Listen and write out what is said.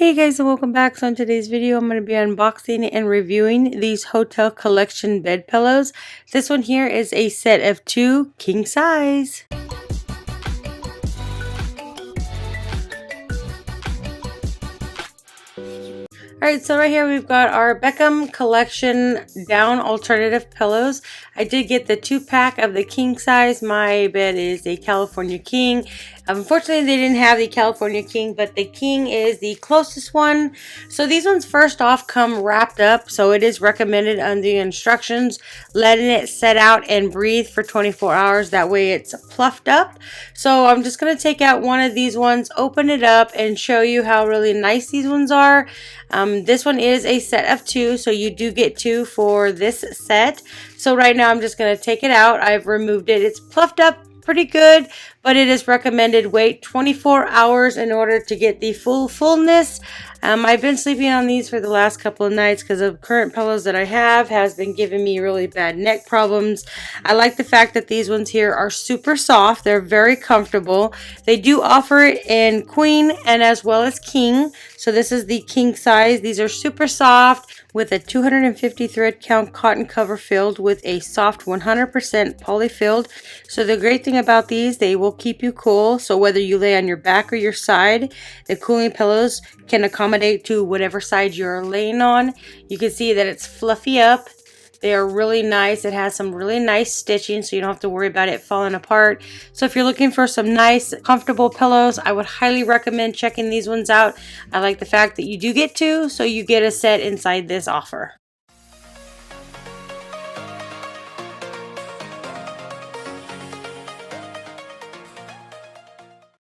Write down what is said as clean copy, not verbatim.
Hey guys, and welcome back. So in today's video I'm going to be unboxing and reviewing these Hotel Collection bed pillows. This one here is a set of 2 king size. Alright, so right here we've got our Beckham Collection down alternative pillows. I did get the 2-pack of the king size. My bed is a California king. Unfortunately, they didn't have the California king, but the king is the closest one. So these ones first off come wrapped up, so it is recommended under the instructions, letting it set out and breathe for 24 hours. That way it's fluffed up. So I'm just going to take out one of these ones, open it up, and show you how really nice these ones are. This one is a set of 2, so you do get 2 for this set. So right now I'm just going to take it out. I've removed it. It's fluffed up pretty good, but it is recommended wait 24 hours in order to get the fullness. I've been sleeping on these for the last couple of nights because of current pillows that I have has been giving me really bad neck problems. I like the fact that these ones here are super soft. They're very comfortable. They do offer it in queen and as well as king. So this is the king size. These are super soft with a 250 thread count cotton cover filled with a soft 100% poly filled. So the great thing about these, they will keep you cool. So whether you lay on your back or your side, the cooling pillows can accommodate to whatever side you're laying on. You can see that it's fluffy up. They are really nice. It has some really nice stitching, so you don't have to worry about it falling apart. So if you're looking for some nice, comfortable pillows, I would highly recommend checking these ones out. I like the fact that you do get 2, so you get a set inside this offer.